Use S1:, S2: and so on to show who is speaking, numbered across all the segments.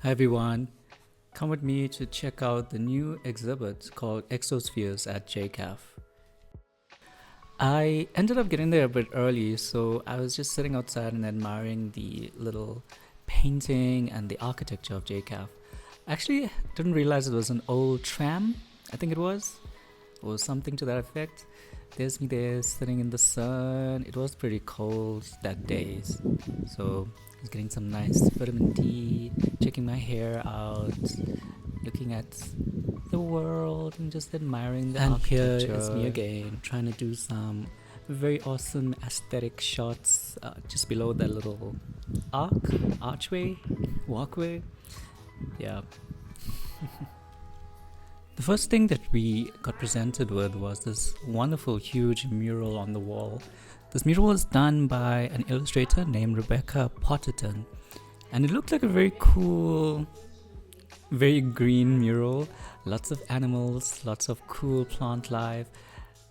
S1: Hi everyone, come with me to check out the new exhibit called Exospheres at JCAF. I ended up getting there a bit early, so I was just sitting outside and admiring the little painting and the architecture of JCAF. I actually didn't realize it was an old tram, I think it was, or something to that effect. There's me there sitting in the sun. It was pretty cold that day, so I was getting some nice vitamin D, checking my hair out, looking at the world and just admiring the architecture. Here is me again, trying to do some very awesome aesthetic shots just below that little archway, walkway. Yeah. The first thing that we got presented with was this wonderful, huge mural on the wall. This mural was done by an illustrator named Rebecca Potterton, and it looked like a very cool, very green mural. Lots of animals, lots of cool plant life,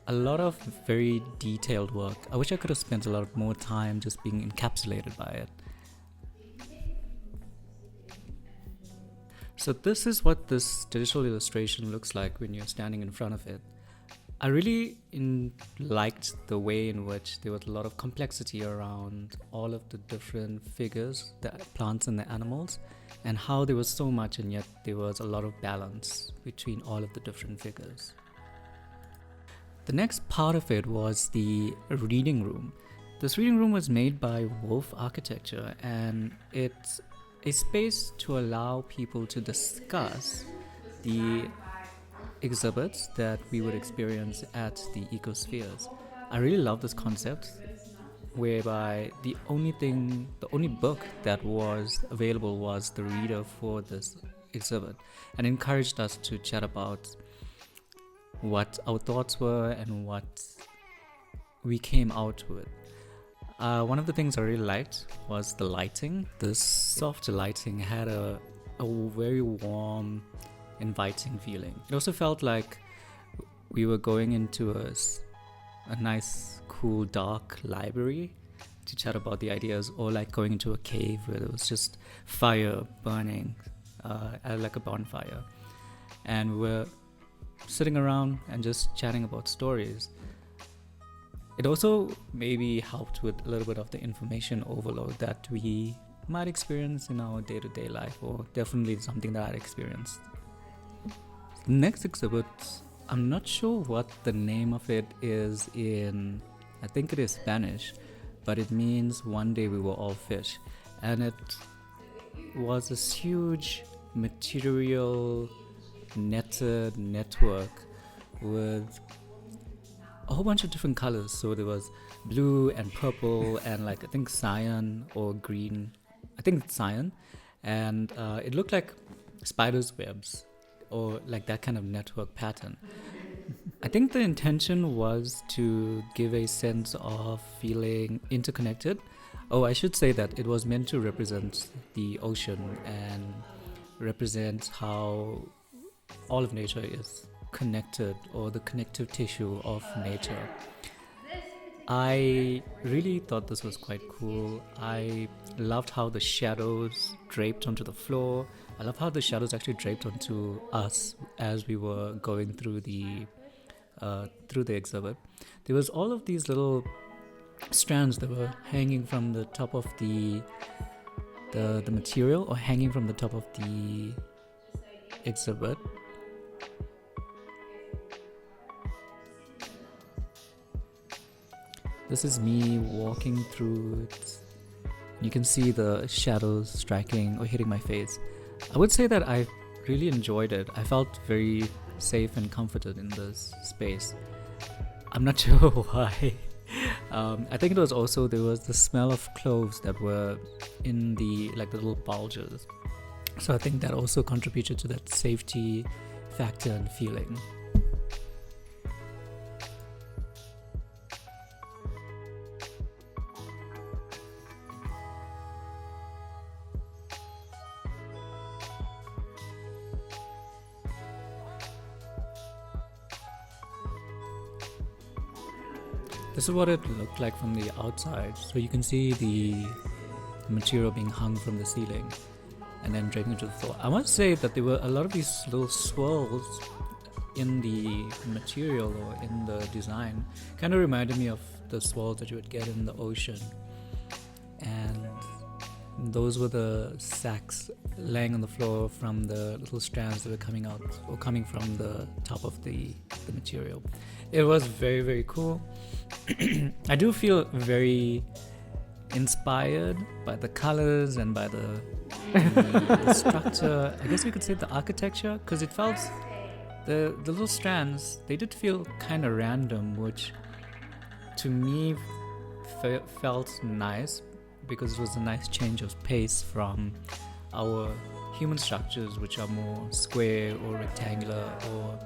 S1: a lot of very detailed work. I wish I could have spent a lot more time just being encapsulated by it. So this is what this digital illustration looks like when you're standing in front of it. I really liked the way in which there was a lot of complexity around all of the different figures, the plants and the animals, and how there was so much and yet there was a lot of balance between all of the different figures. The next part of it was the reading room. This reading room was made by Wolf Architecture, and it's a space to allow people to discuss the exhibits that we would experience at the Ecospheres. I really love this concept whereby the only book that was available was the reader for this exhibit, and encouraged us to chat about what our thoughts were and what we came out with. One of the things I really liked was the lighting. This soft lighting had a very warm, inviting feeling. It also felt like we were going into a nice, cool, dark library to chat about the ideas, or like going into a cave where there was just fire burning, like a bonfire. And we're sitting around and just chatting about stories. It also maybe helped with a little bit of the information overload that we might experience in our day-to-day life, or definitely something that I experienced. The next exhibit, I'm not sure what the name of it is in, I think it is Spanish, but it means one day we were all fish. And it was this huge material netted network with a whole bunch of different colors. So there was blue and purple and like I think cyan or green. I think it's cyan. And it looked like spiders' webs or like that kind of network pattern. I think the intention was to give a sense of feeling interconnected. Oh, I should say that it was meant to represent the ocean and represent how all of nature is connected, or the connective tissue of nature. I really thought this was quite cool. I loved how the shadows draped onto the floor. I love how the shadows actually draped onto us as we were going through the exhibit. There was all of these little strands that were hanging from the top of the material, or hanging from the top of the exhibit. This is me walking through it. You can see the shadows striking or hitting my face. I would say that I really enjoyed it. I felt very safe and comforted in this space. I'm not sure why. I think it was also, there was the smell of cloves that were in the little bulges. So I think that also contributed to that safety factor and feeling. This is what it looked like from the outside. So you can see the material being hung from the ceiling. and then draping it to the floor. I must say that there were a lot of these little swirls in the material or in the design. Kind of reminded me of the swirls that you would get in the ocean. And those were the sacks laying on the floor from the little strands that were coming out or coming from the top of the material. It was very, very cool. I do feel very inspired by the colors and by the structure. I guess we could say the architecture, because it felt the little strands, they did feel kind of random, which to me felt nice, because it was a nice change of pace from our human structures, which are more square or rectangular, or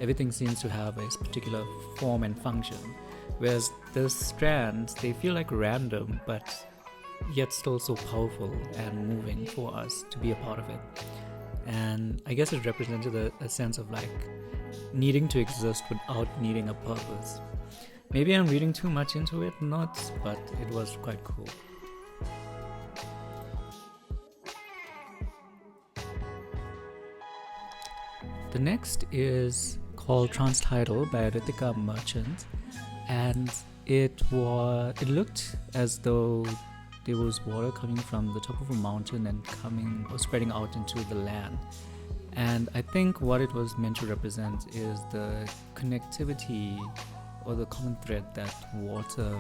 S1: everything seems to have a particular form and function, whereas the strands, they feel like random but yet still so powerful and moving for us to be a part of it. And I guess it represented a sense of like needing to exist without needing a purpose. Maybe I'm reading too much into it, but it was quite cool. The next is called Transtidal by Ritika Merchant, and it looked as though there was water coming from the top of a mountain and coming or spreading out into the land. And I think what it was meant to represent is the connectivity or the common thread that water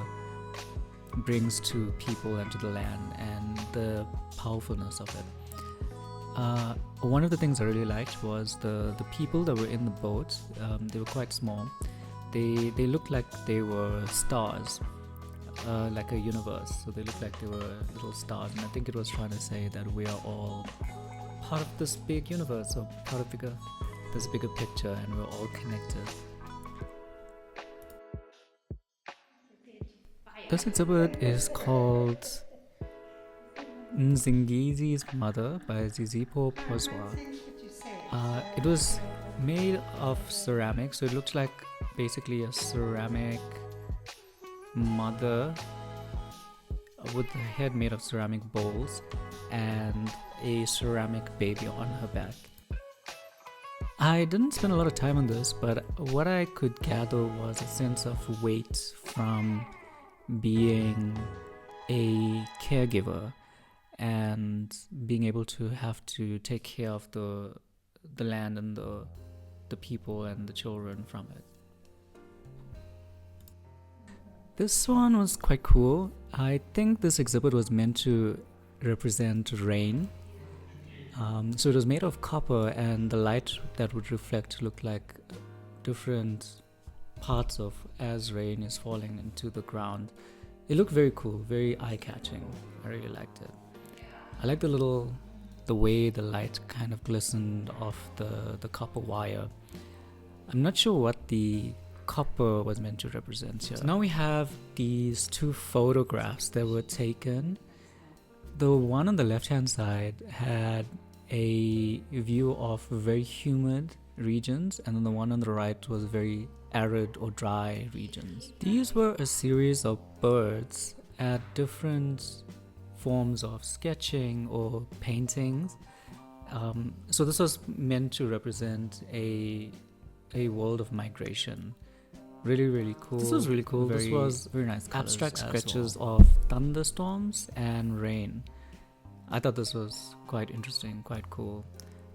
S1: brings to people and to the land, and the powerfulness of it. One of the things I really liked was the people that were in the boat. They were quite small. They looked like they were stars, like a universe. So they looked like they were little stars, and I think it was trying to say that we are all part of this big universe, or part of this bigger picture, and we're all connected. This exhibit is called Nzingizi's Mother by Zizipo Pozwa. It was made of ceramic, so it looks like basically a ceramic mother with a head made of ceramic bowls and a ceramic baby on her back. I didn't spend a lot of time on this, but what I could gather was a sense of weight from being a caregiver and being able to have to take care of the land and the people and the children from it. This one was quite cool. I think this exhibit was meant to represent rain. So it was made of copper, and the light that would reflect looked like different parts of as rain is falling into the ground. It looked very cool, very eye-catching. I really liked it. I like the way the light kind of glistened off the copper wire. I'm not sure what the copper was meant to represent here. So now we have these two photographs that were taken. The one on the left-hand side had a view of very humid regions, and then the one on the right was very arid or dry regions. These were a series of birds at different forms of sketching or paintings. So this was meant to represent a world of migration. Really, really cool. This was really cool. This was very nice abstract sketches of thunderstorms and rain. I thought this was quite interesting, quite cool.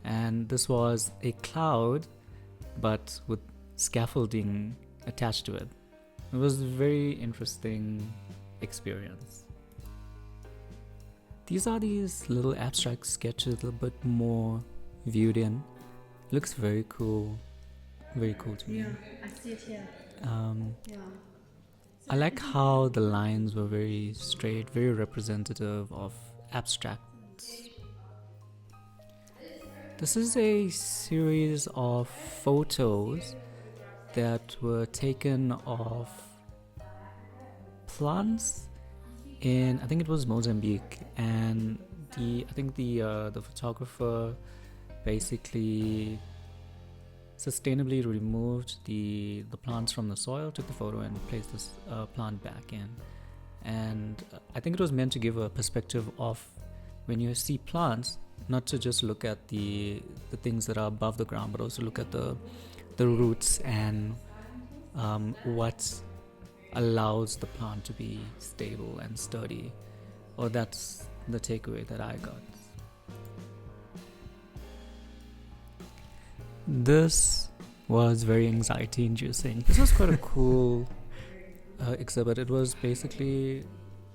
S1: And this was a cloud, but with scaffolding attached to it. It was a very interesting experience. These are these little abstract sketches, a little bit more viewed in. Looks very cool. Very cool to me.
S2: Yeah, I see it here.
S1: I like how the lines were very straight, very representative of abstracts. This is a series of photos that were taken of plants in, I think it was Mozambique, and I think the photographer basically sustainably removed the plants from the soil, took the photo and placed this plant back in. And I think it was meant to give a perspective of when you see plants, not to just look at the things that are above the ground, but also look at the roots and what allows the plant to be stable and sturdy. Or that's the takeaway that I got. This was very anxiety inducing. This was quite a cool exhibit. It was basically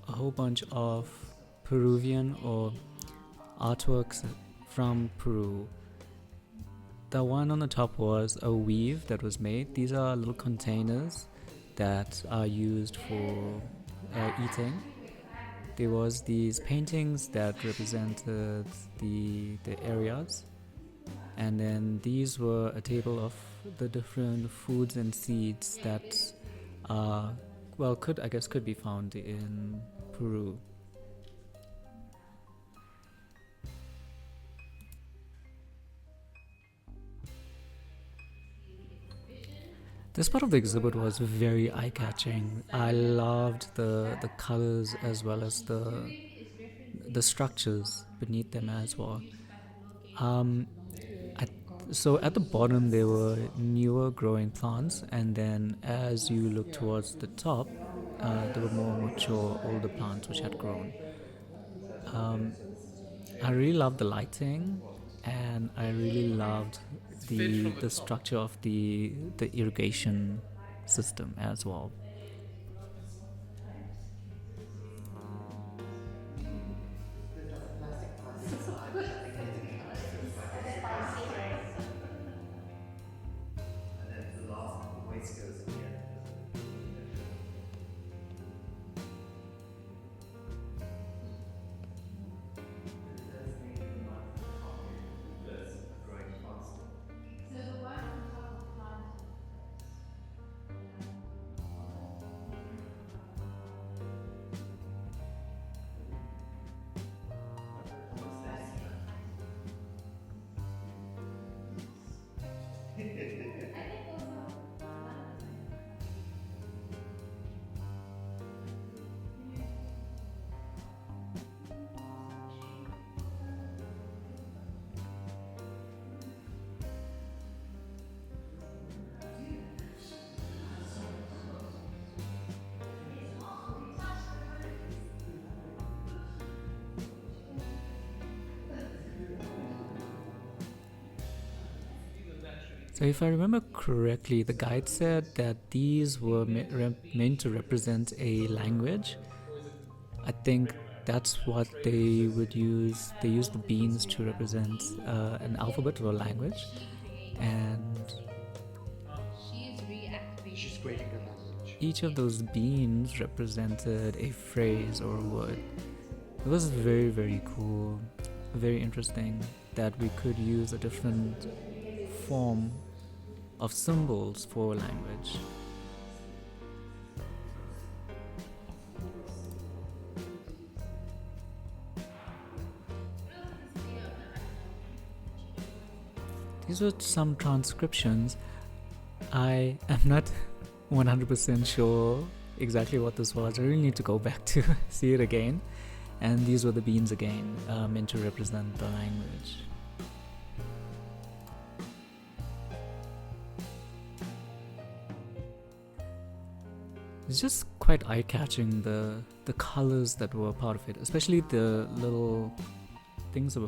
S1: a whole bunch of Peruvian or artworks from Peru. The one on the top was a weave that was made. These are little containers that are used for eating. There was these paintings that represented the areas, and then these were a table of the different foods and seeds that could be found in Peru. This part of the exhibit was very eye-catching. I loved the colors as well as the structures beneath them as well. So at the bottom there were newer growing plants, and then as you look towards the top, there were more mature older plants which had grown. I really loved the lighting, and I really loved the structure of the irrigation system as well. So if I remember correctly, the guide said that these were meant to represent a language. I think that's what they would use. They use the beans to represent an alphabet or a language, and
S2: She's creating a language.
S1: each of those beans represented a phrase or a word. It was very, very cool, very interesting that we could use a different form of symbols for language. These were some transcriptions. I am not 100% sure exactly what this was. I really need to go back to see it again. And these were the beans again, meant to represent the language. It's just quite eye-catching, the colors that were part of it, especially the little things that were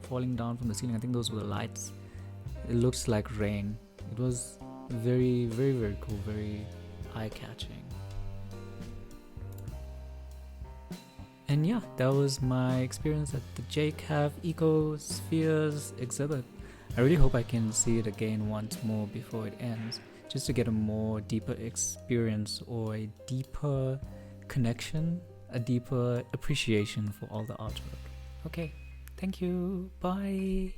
S1: falling down from the ceiling. I think those were the lights. It looks like rain. It was very, very, very cool, very eye-catching. And yeah, that was my experience at the JCAF Ecospheres exhibit. I really hope I can see it again once more before it ends, just to get a more deeper experience or a deeper connection, a deeper appreciation for all the artwork. Okay, thank you, bye.